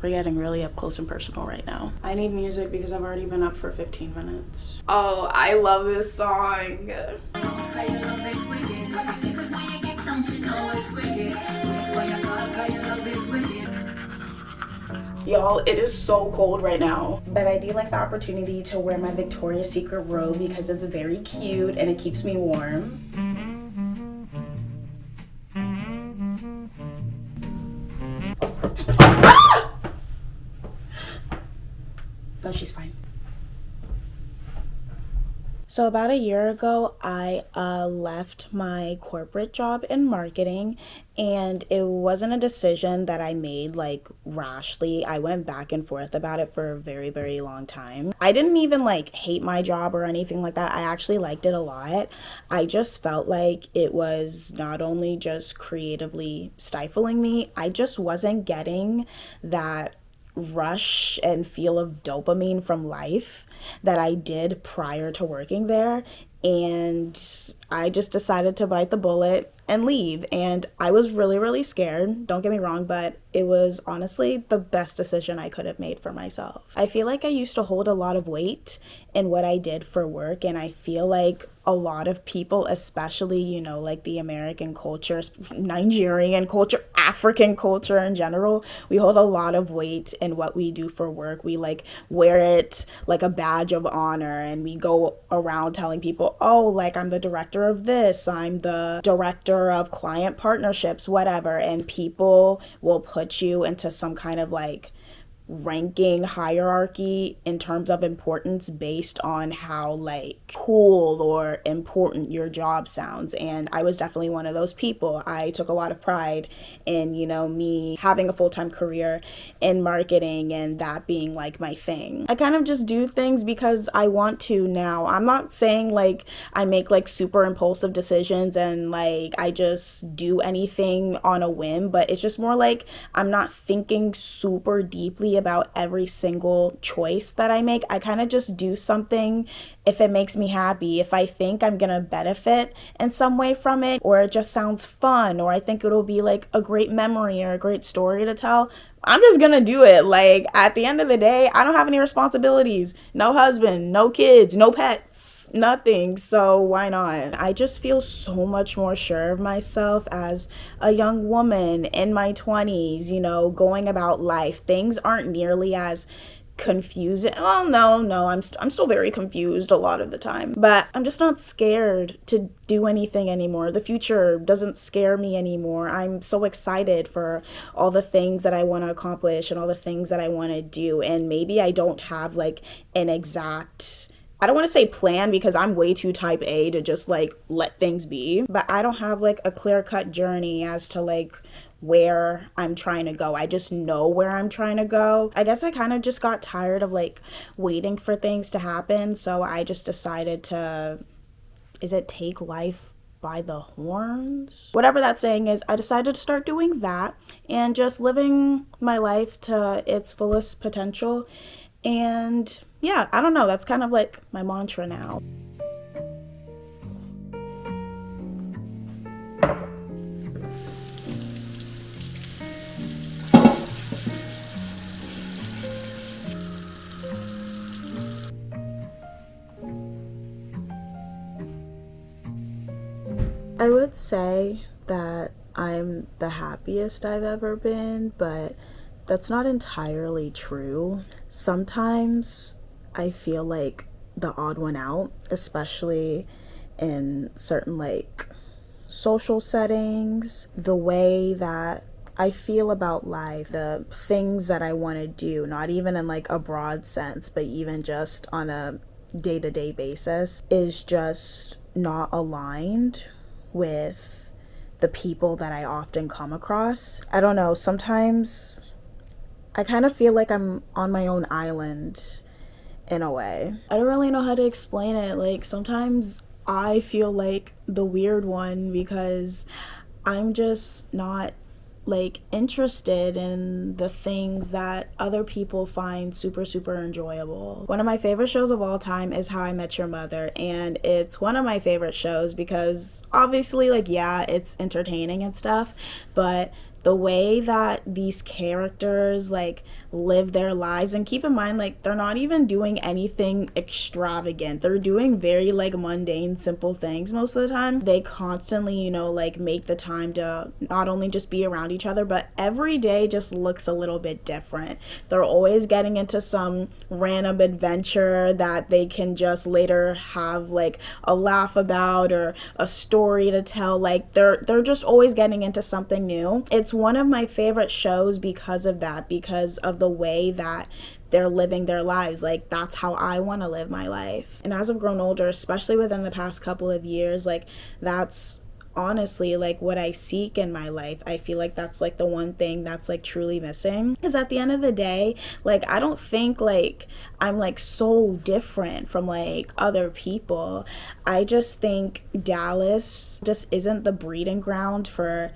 We're getting really up close and personal right now. I need music because I've already been up for 15 minutes. Oh, I love this song. Y'all, it is so cold right now. But I do like the opportunity to wear my Victoria's Secret robe because it's very cute and it keeps me warm. No, she's fine. So about a year ago, I left my corporate job in marketing, and it wasn't a decision that I made like rashly. I went back and forth about it for a very, very long time. I didn't even like hate my job or anything like that. I actually liked it a lot. I just felt like it was not only just creatively stifling me, I just wasn't getting that rush and feel of dopamine from life that I did prior to working there. And I just decided to bite the bullet and leave. And I was really, really scared. Don't get me wrong, but it was honestly the best decision I could have made for myself. I feel like I used to hold a lot of weight in what I did for work. And I feel like a lot of people, especially, you know, like the American culture, Nigerian culture, African culture in general, we hold a lot of weight in what we do for work. We like wear it like a badge of honor, and we go around telling people, oh, like I'm the director of this, I'm the director of client partnerships, whatever. And people will put you into some kind of like ranking hierarchy in terms of importance based on how like cool or important your job sounds. And I was definitely one of those people. I took a lot of pride in, you know, me having a full-time career in marketing and that being like my thing. I kind of just do things because I want to now. I'm not saying like I make like super impulsive decisions and like I just do anything on a whim, but it's just more like I'm not thinking super deeply about every single choice that I make. I kind of just do something if it makes me happy, if I think I'm gonna benefit in some way from it, or it just sounds fun, or I think it'll be like a great memory or a great story to tell. I'm just gonna do it. Like at the end of the day, I don't have any responsibilities. No husband, no kids, no pets, nothing. So why not? I just feel so much more sure of myself as a young woman in my 20s, you know, going about life. Things aren't nearly as confusing. Well, no, I'm still very confused a lot of the time, but I'm just not scared to do anything anymore. The future doesn't scare me anymore. I'm so excited for all the things that I want to accomplish and all the things that I want to do. And maybe I don't have like an exact, I don't want to say plan because I'm way too type A to just like let things be, but I don't have like a clear-cut journey as to like where I'm trying to go. I just know where I'm trying to go. I guess I kind of just got tired of like waiting for things to happen, so I just decided to, is it take life by the horns? Whatever that saying is, I decided to start doing that and just living my life to its fullest potential. And yeah, I don't know, that's kind of like my mantra now. I would say that I'm the happiest I've ever been, but that's not entirely true. Sometimes I feel like the odd one out, especially in certain like social settings, the way that I feel about life, the things that I want to do, not even in like a broad sense, but even just on a day-to-day basis, is just not aligned with the people that I often come across. I don't know, sometimes I kind of feel like I'm on my own island in a way. I don't really know how to explain it. Like sometimes I feel like the weird one because I'm just not like interested in the things that other people find super, super enjoyable. One of my favorite shows of all time is How I Met Your Mother, and it's one of my favorite shows because obviously like, yeah, it's entertaining and stuff, but the way that these characters like live their lives, and keep in mind like they're not even doing anything extravagant, they're doing very like mundane simple things most of the time. They constantly, you know, like make the time to not only just be around each other, but every day just looks a little bit different. They're always getting into some random adventure that they can just later have like a laugh about or a story to tell. Like they're just always getting into something new. It's one of my favorite shows because of that, because of the way that they're living their lives. Like that's how I want to live my life. And as I've grown older, especially within the past couple of years, like that's honestly like what I seek in my life. I feel like that's like the one thing that's like truly missing, because at the end of the day, like I don't think like I'm like so different from like other people. I just think Dallas just isn't the breeding ground for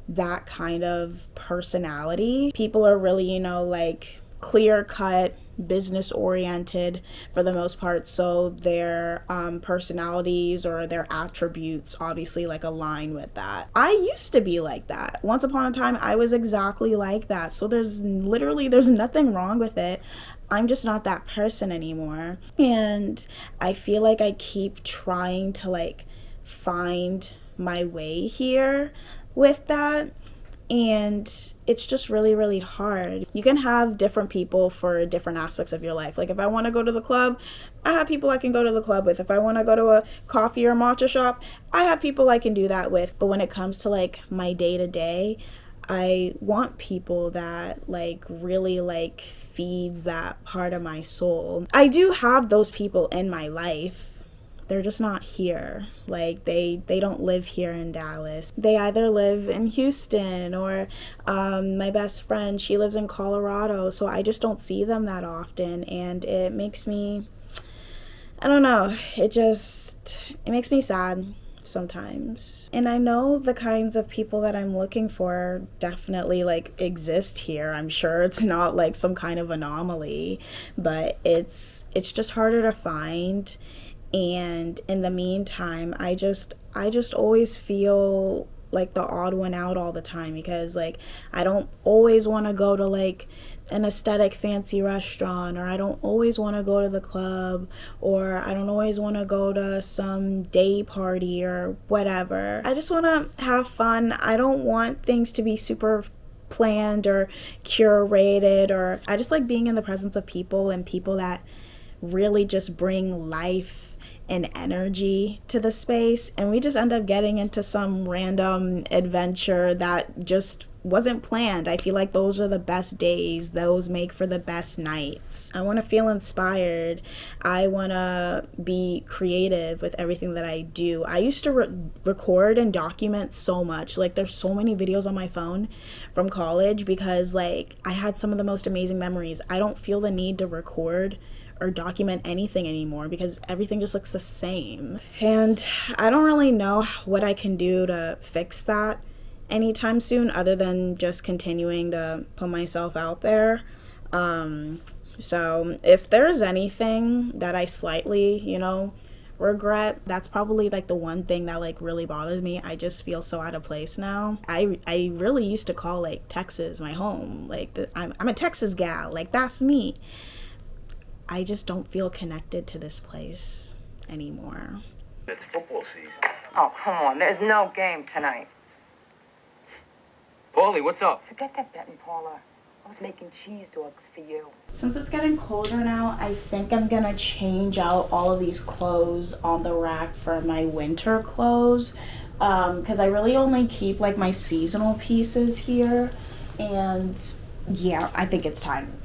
that kind of personality. People are really, you know, like clear cut, business oriented for the most part, so their personalities or their attributes obviously like align with that. I used to be like that. Once upon a time I was exactly like that, so there's nothing wrong with it. I'm just not that person anymore. And I feel like I keep trying to like find my way here with that, and it's just really, really hard. You can have different people for different aspects of your life. Like if I want to go to the club, I have people I can go to the club with. If I want to go to a coffee or matcha shop, I have people I can do that with. But when it comes to like my day to day, I want people that like really like feeds that part of my soul. I do have those people in my life. They're just not here. Like they don't live here in Dallas. They either live in Houston, or my best friend, she lives in Colorado, so I just don't see them that often, and it makes me, I don't know, it makes me sad sometimes. And I know the kinds of people that I'm looking for definitely like exist here. I'm sure it's not like some kind of anomaly, but it's just harder to find. And in the meantime, I just always feel like the odd one out all the time, because like I don't always want to go to like an aesthetic fancy restaurant, or I don't always want to go to the club, or I don't always want to go to some day party or whatever. I just want to have fun. I don't want things to be super planned or curated, or I just like being in the presence of people, and people that really just bring life and energy to the space. And we just end up getting into some random adventure that just wasn't planned. I feel like those are the best days. Those make for the best nights. I want to feel inspired. I want to be creative with everything that I do. I used to record and document so much. Like there's so many videos on my phone from college, because like I had some of the most amazing memories. I don't feel the need to record or document anything anymore, because everything just looks the same. And I don't really know what I can do to fix that anytime soon, other than just continuing to put myself out there. So if there's anything that I slightly, you know, regret, that's probably like the one thing that like really bothers me. I just feel so out of place now. I really used to call like Texas my home. Like I'm a Texas gal, like that's me. I just don't feel connected to this place anymore. It's football season. Oh, come on. There's no game tonight. Paulie, what's up? Forget that betting, Paula. I was making cheese dogs for you. Since it's getting colder now, I think I'm gonna change out all of these clothes on the rack for my winter clothes, because I really only keep like my seasonal pieces here. And yeah, I think it's time.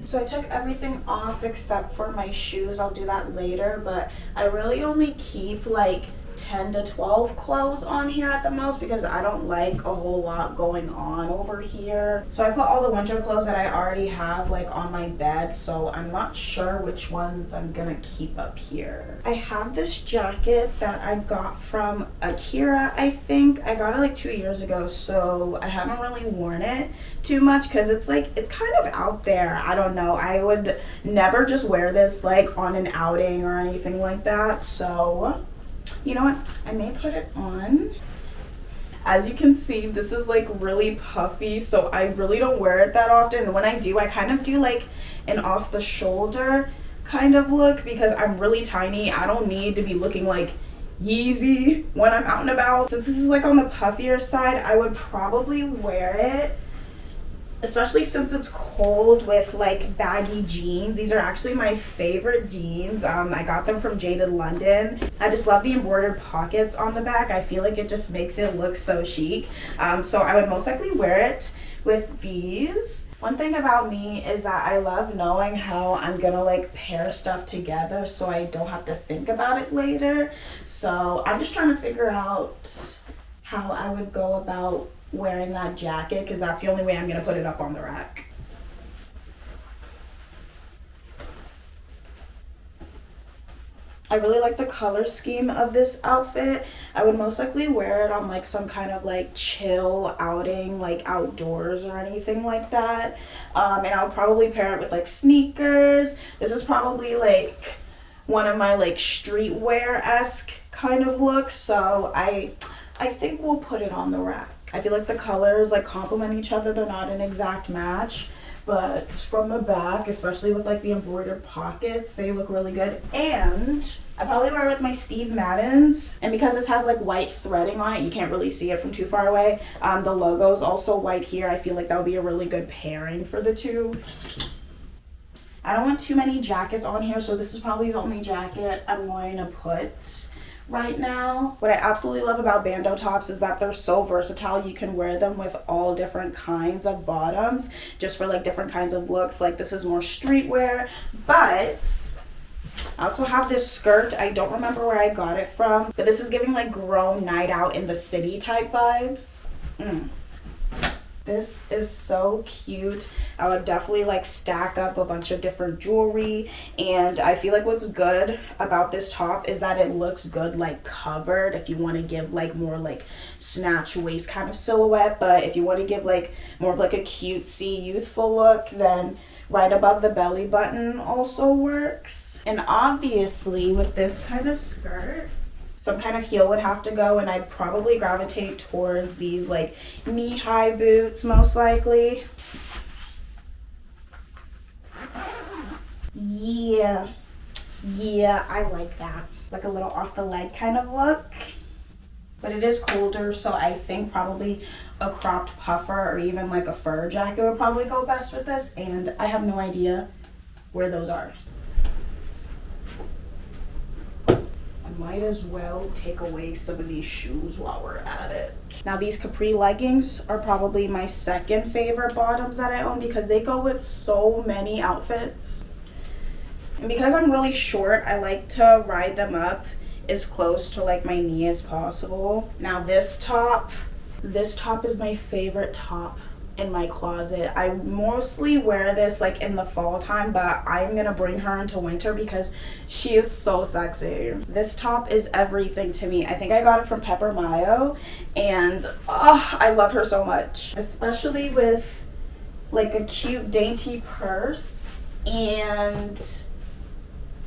So I took everything off except for my shoes. I'll do that later, but I really only keep like 10 to 12 clothes on here at the most because I don't like a whole lot going on over here. So I put all the winter clothes that I already have like on my bed, so I'm not sure which ones I'm gonna keep up here. I have this jacket that I got from Akira, I think. I got it like 2 years ago, so I haven't really worn it too much because it's kind of out there. I don't know. I would never just wear this like on an outing or anything like that. So you know what? I may put it on. As you can see, this is like really puffy, so I really don't wear it that often. And when I do, I kind of do like an off the shoulder kind of look because I'm really tiny. I don't need to be looking like Yeezy when I'm out and about. Since this is like on the puffier side, I would probably wear it, especially since it's cold, with like baggy jeans. These are actually my favorite jeans. I got them from Jaded London. I just love the embroidered pockets on the back. I feel like it just makes it look so chic. So I would most likely wear it with these. One thing about me is that I love knowing how I'm gonna like pair stuff together so I don't have to think about it later. So I'm just trying to figure out how I would go about wearing that jacket because that's the only way I'm gonna put it up on the rack. I really like the color scheme of this outfit. I would most likely wear it on like some kind of like chill outing, like outdoors or anything like that. And I would probably pair it with like sneakers. This is probably like one of my like streetwear-esque kind of looks, so I think we'll put it on the rack. I feel like the colors like complement each other. They're not an exact match, but from the back, especially with like the embroidered pockets, they look really good. And I probably wear it with my Steve Maddens. And because this has like white threading on it, you can't really see it from too far away. The logo is also white here. I feel like that would be a really good pairing for the two. I don't want too many jackets on here, so this is probably the only jacket I'm going to put right now. What I absolutely love about bandeau tops is that they're so versatile. You can wear them with all different kinds of bottoms, just for like different kinds of looks. Like this is more streetwear, but I also have this skirt. I don't remember where I got it from, but this is giving like grown night out in the city type vibes. This is so cute. I would definitely like stack up a bunch of different jewelry, and I feel like what's good about this top is that it looks good like covered if you want to give like more like snatch waist kind of silhouette. But if you want to give like more of like a cutesy youthful look, then right above the belly button also works. And obviously with this kind of skirt, some kind of heel would have to go, and I'd probably gravitate towards these like knee-high boots most likely. Yeah, I like that. Like a little off the leg kind of look. But it is colder, so I think probably a cropped puffer or even like a fur jacket would probably go best with this, and I have no idea where those are. Might as well take away some of these shoes while we're at it. Now these capri leggings are probably my second favorite bottoms that I own because they go with so many outfits. And because I'm really short, I like to ride them up as close to like my knee as possible. Now this top is my favorite top in my closet. I mostly wear this like in the fall time, but I'm gonna bring her into winter because she is so sexy. This top is everything to me. I think I got it from Pepper Mayo, and I love her so much, especially with like a cute dainty purse and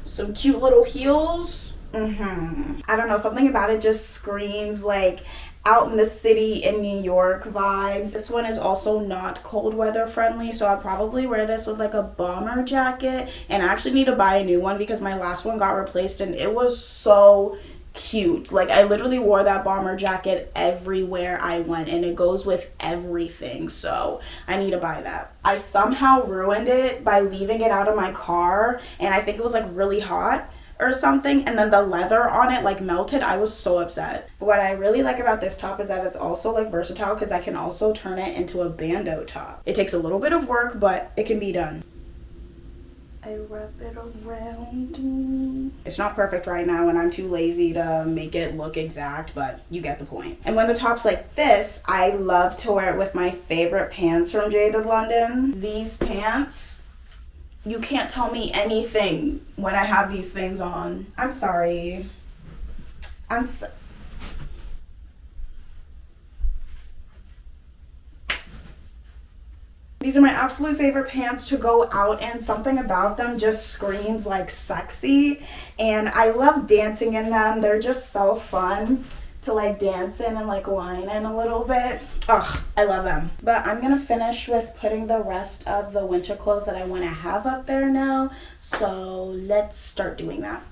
some cute little heels. I don't know, something about it just screams like out in the city in New York vibes. This one is also not cold weather friendly, so I'll probably wear this with like a bomber jacket, and I actually need to buy a new one because my last one got replaced and it was so cute. Like I literally wore that bomber jacket everywhere I went, and it goes with everything, so I need to buy that. I somehow ruined it by leaving it out of my car, and I think it was like really hot or something, and then the leather on it like melted. I was so upset. What I really like about this top is that it's also like versatile because I can also turn it into a bandeau top. It takes a little bit of work, but it can be done. I wrap it around me. It's not perfect right now and I'm too lazy to make it look exact, but you get the point. And when the top's like this, I love to wear it with my favorite pants from Jaded London. These pants, you can't tell me anything when I have these things on. I'm sorry. These are my absolute favorite pants to go out in. Something about them just screams like sexy, and I love dancing in them. They're just so fun to like dance in and like line in a little bit. Ugh, I love them. But I'm gonna finish with putting the rest of the winter clothes that I want to have up there now. So let's start doing that.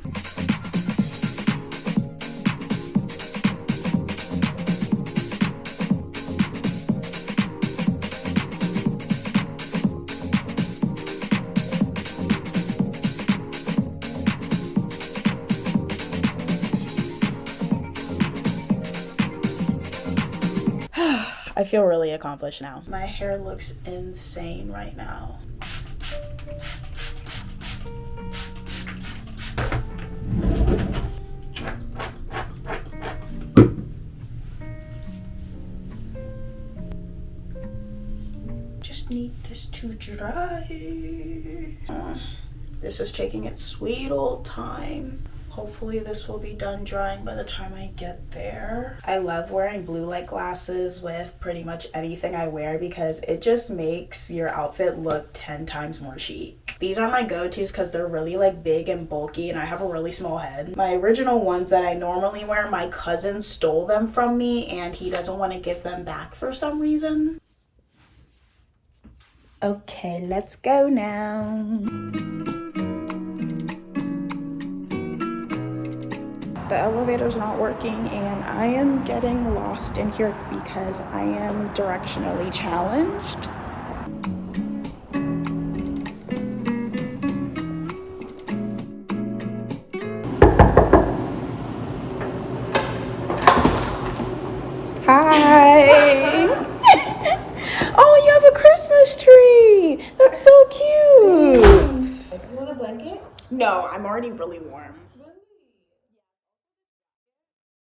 I feel really accomplished now. My hair looks insane right now. Just need this to dry. This is taking its sweet old time. Hopefully this will be done drying by the time I get there. I love wearing blue light glasses with pretty much anything I wear because it just makes your outfit look 10 times more chic. These are my go-tos because they're really like big and bulky and I have a really small head. My original ones that I normally wear, my cousin stole them from me and he doesn't want to give them back for some reason. Okay, let's go now. The elevator's not working and I am getting lost in here because I am directionally challenged. Hi! Oh, you have a Christmas tree! That's so cute! You want a blanket? No, I'm already really warm.